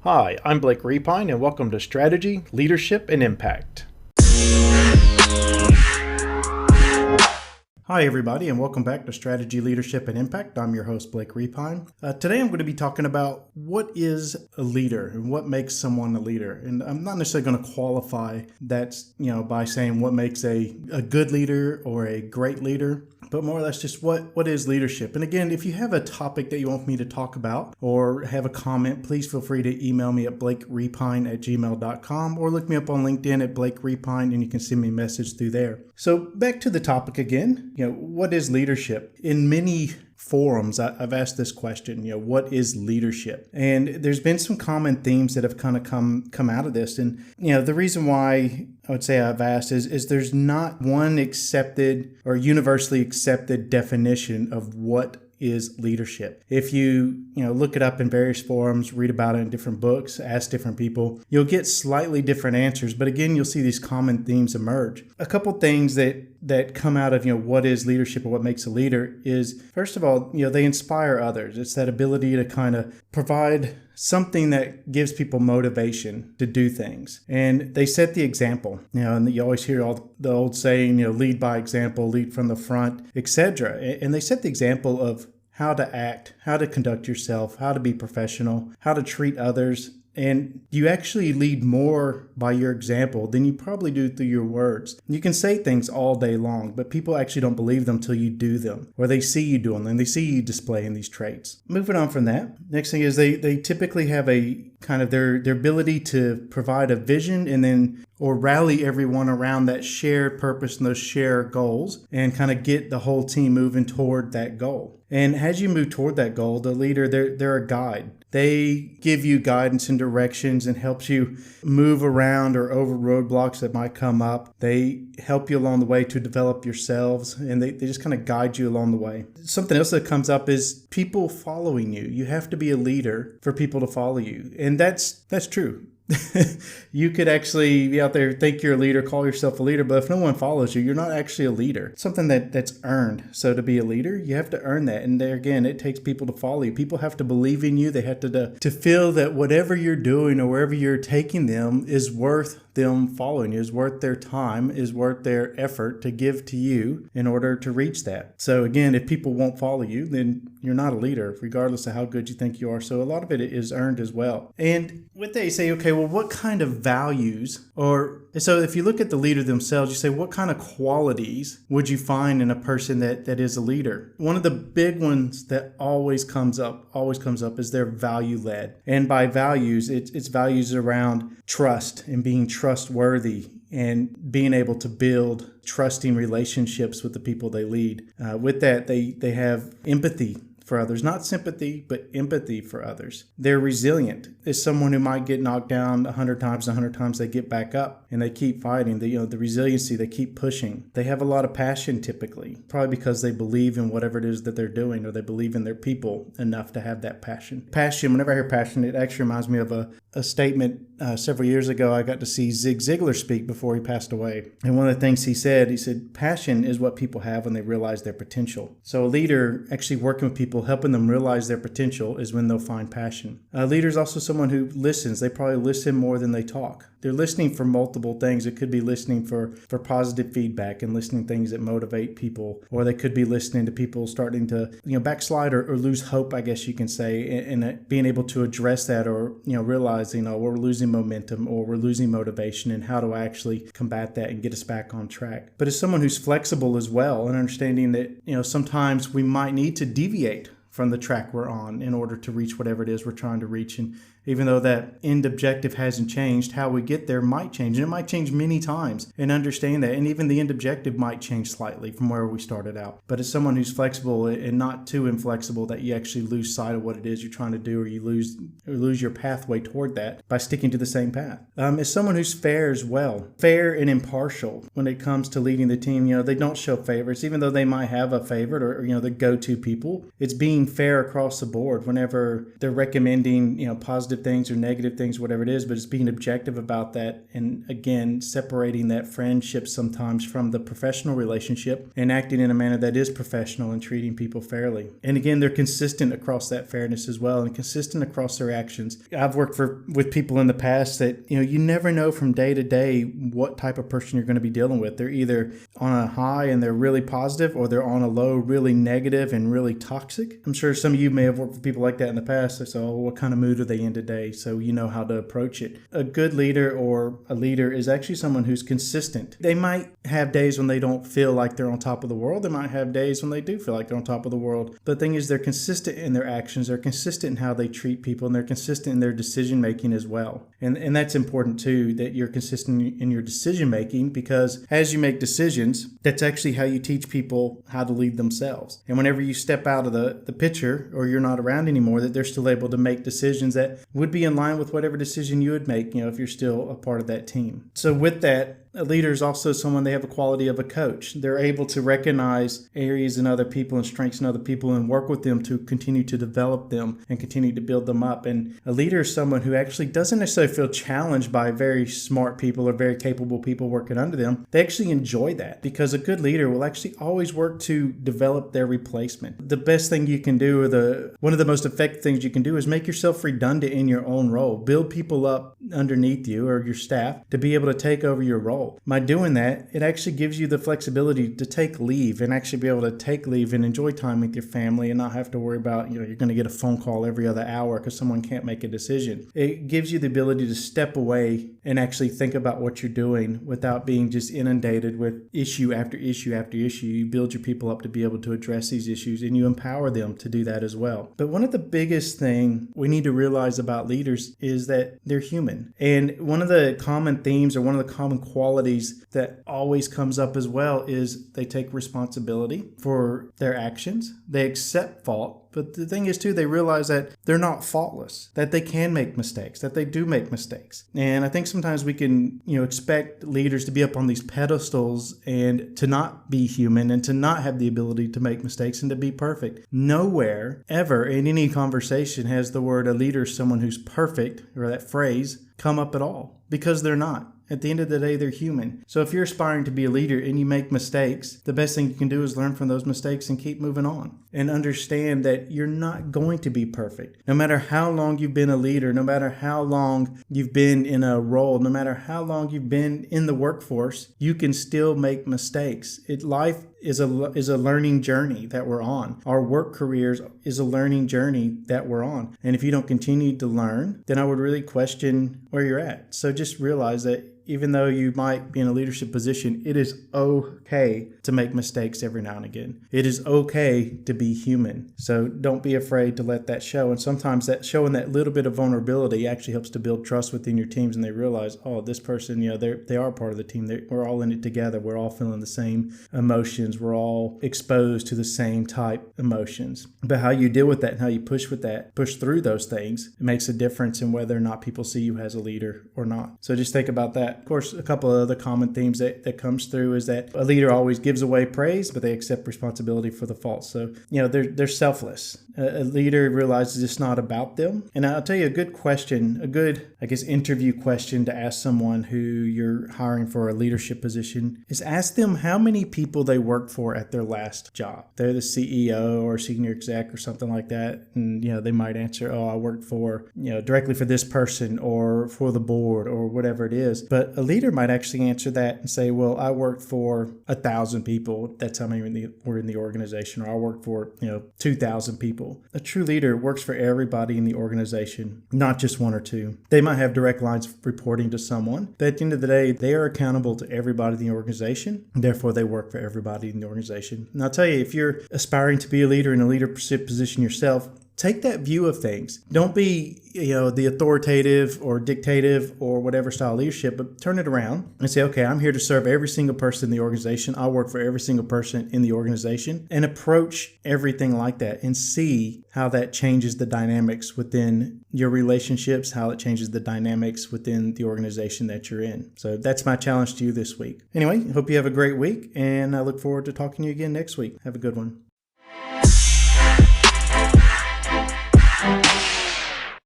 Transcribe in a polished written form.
Hi, I'm Blake Repine, and welcome to Strategy, Leadership, and Impact. Hi, everybody, and welcome back to Strategy, Leadership, and Impact. I'm your host, Blake Repine. Today, I'm going to be talking about what is a leader and what makes someone a leader. And I'm not necessarily going to qualify that, by saying what makes a good leader or a great leader, but more or less just what is leadership. And again, if you have a topic that you want me to talk about or have a comment, please feel free to email me at blakerepine@gmail.com or look me up on LinkedIn at Blake Repine, and you can send me a message through there. So back to the topic again, what is leadership? In many forums, I've asked this question, what is leadership? And there's been some common themes that have kind of come out of this. And, the reason why I would say I've asked is there's not one accepted or universally accepted definition of what is leadership. If you look it up in various forums, read about it in different books, ask different people, you'll get slightly different answers. But again, you'll see these common themes emerge. A couple things that come out of what is leadership or what makes a leader is, first of all, they inspire others. It's that ability to kind of provide something that gives people motivation to do things. And they set the example, and you always hear all the old saying, lead by example, lead from the front, etc. And they set the example of how to act, how to conduct yourself, how to be professional, how to treat others. And you actually lead more by your example than you probably do through your words. You can say things all day long, but people actually don't believe them till you do them, or they see you doing them, they see you displaying these traits. Moving on from that, next thing is they typically have a kind of their ability to provide a vision or rally everyone around that shared purpose and those shared goals and kind of get the whole team moving toward that goal. And as you move toward that goal, the leader, they're a guide. They give you guidance and directions and helps you move around or over roadblocks that might come up. They help you along the way to develop yourselves, and they just kind of guide you along the way. Something else that comes up is people following you. You have to be a leader for people to follow you. And that's true. You could actually be out there, think you're a leader, call yourself a leader, but if no one follows you, you're not actually a leader. It's something that's earned. So to be a leader, you have to earn that. And there again, it takes people to follow you. People have to believe in you. They have to feel that whatever you're doing or wherever you're taking them is worth them following you, is worth their time, is worth their effort to give to you in order to reach that. So again, if people won't follow you, then you're not a leader, regardless of how good you think you are. So a lot of it is earned as well. And with that, you say, okay, well, what kind of values, so if you look at the leader themselves, you say, what kind of qualities would you find in a person that is a leader? One of the big ones that always comes up is they're value-led. And by values, it's values around trust and being trustworthy and being able to build trusting relationships with the people they lead. With that, they have empathy for others, not sympathy, but empathy for others. They're resilient. It's someone who might get knocked down 100 times, they get back up and they keep fighting. The resiliency, they keep pushing. They have a lot of passion typically, probably because they believe in whatever it is that they're doing, or they believe in their people enough to have that passion. Passion, whenever I hear passion, it actually reminds me of a statement several years ago. I got to see Zig Ziglar speak before he passed away. And one of the things he said, passion is what people have when they realize their potential. So a leader actually working with people, helping them realize their potential, is when they'll find passion. A leader is also someone who listens. They probably listen more than they talk. They're listening for multiple things. It could be listening for positive feedback and listening things that motivate people, or they could be listening to people starting to backslide or lose hope, I guess you can say, and being able to address that, or realizing we're losing momentum or we're losing motivation, and how to actually combat that and get us back on track. But as someone who's flexible as well, and understanding that sometimes we might need to deviate from the track we're on in order to reach whatever it is we're trying to reach. And even though that end objective hasn't changed, how we get there might change. And it might change many times, and understand that. And even the end objective might change slightly from where we started out. But as someone who's flexible and not too inflexible that you actually lose sight of what it is you're trying to do, or you lose your pathway toward that by sticking to the same path. As someone who's fair as well, fair and impartial when it comes to leading the team. They don't show favorites, even though they might have a favorite or the go-to people. It's being fair across the board whenever they're recommending positive positive things or negative things, whatever it is, but it's being objective about that. And again, separating that friendship sometimes from the professional relationship and acting in a manner that is professional and treating people fairly. And again, they're consistent across that fairness as well and consistent across their actions. I've worked with people in the past that, you never know from day to day what type of person you're going to be dealing with. They're either on a high and they're really positive, or they're on a low, really negative and really toxic. I'm sure some of you may have worked with people like that in the past. So what kind of mood are they in today? So you know how to approach it. A good leader or a leader is actually someone who's consistent. They might have days when they don't feel like they're on top of the world. They might have days when they do feel like they're on top of the world. But the thing is, they're consistent in their actions. They're consistent in how they treat people, and they're consistent in their decision making as well. And that's important too, that you're consistent in your decision making, because as you make decisions, that's actually how you teach people how to lead themselves. And whenever you step out of the picture, or you're not around anymore, that they're still able to make decisions that would be in line with whatever decision you would make, if you're still a part of that team. So with that, a leader is also someone, they have a quality of a coach. They're able to recognize areas in other people and strengths in other people and work with them to continue to develop them and continue to build them up. And a leader is someone who actually doesn't necessarily feel challenged by very smart people or very capable people working under them. They actually enjoy that, because a good leader will actually always work to develop their replacement. The best thing you can do, or one of the most effective things you can do, is make yourself redundant in your own role. Build people up underneath you or your staff to be able to take over your role. By doing that, it actually gives you the flexibility to take leave and actually be able to take leave and enjoy time with your family and not have to worry about, you're going to get a phone call every other hour because someone can't make a decision. It gives you the ability to step away and actually think about what you're doing without being just inundated with issue after issue after issue. You build your people up to be able to address these issues, and you empower them to do that as well. But one of the biggest things we need to realize about leaders is that they're human. And one of the common themes, or one of the common qualities that always comes up as well, is they take responsibility for their actions. They accept fault. But the thing is, too, they realize that they're not faultless, that they can make mistakes, that they do make mistakes. And I think sometimes we can, expect leaders to be up on these pedestals and to not be human and to not have the ability to make mistakes and to be perfect. Nowhere ever in any conversation has the word a leader, someone who's perfect, or that phrase, come up at all, because they're not. At the end of the day, they're human. So if you're aspiring to be a leader and you make mistakes, the best thing you can do is learn from those mistakes and keep moving on. And understand that you're not going to be perfect. No matter how long you've been a leader, no matter how long you've been in a role, no matter how long you've been in the workforce, you can still make mistakes. Life is a learning journey that we're on. Our work careers is a learning journey that we're on. And if you don't continue to learn, then I would really question where you're at. So just realize that even though you might be in a leadership position, it is okay to make mistakes every now and again. It is okay to be human. So don't be afraid to let that show. And sometimes that showing that little bit of vulnerability actually helps to build trust within your teams, and they realize, oh, this person, they are part of the team. We're all in it together. We're all feeling the same emotions. We're all exposed to the same type emotions. But how you deal with that and how you push through those things, it makes a difference in whether or not people see you as a leader or not. So just think about that. Of course, a couple of other common themes that comes through is that a leader always gives away praise, but they accept responsibility for the faults. So, they're selfless. A leader realizes it's not about them. And I'll tell you a good question, interview question to ask someone who you're hiring for a leadership position is ask them how many people they worked for at their last job. They're the CEO or senior exec or something like that. And, they might answer, I worked for, directly for this person or for the board or whatever it is. But a leader might actually answer that and say, well, I worked for 1,000 people. That's how many were in the organization. Or I worked for, 2,000 people. A true leader works for everybody in the organization, not just one or two. They might have direct lines reporting to someone, but at the end of the day, they are accountable to everybody in the organization. Therefore, they work for everybody in the organization. And I'll tell you, if you're aspiring to be a leader in a leadership position yourself, take that view of things. Don't be, the authoritative or dictative or whatever style of leadership, but turn it around and say, okay, I'm here to serve every single person in the organization. I work for every single person in the organization, and approach everything like that and see how that changes the dynamics within your relationships, how it changes the dynamics within the organization that you're in. So that's my challenge to you this week. Anyway, I hope you have a great week, and I look forward to talking to you again next week. Have a good one.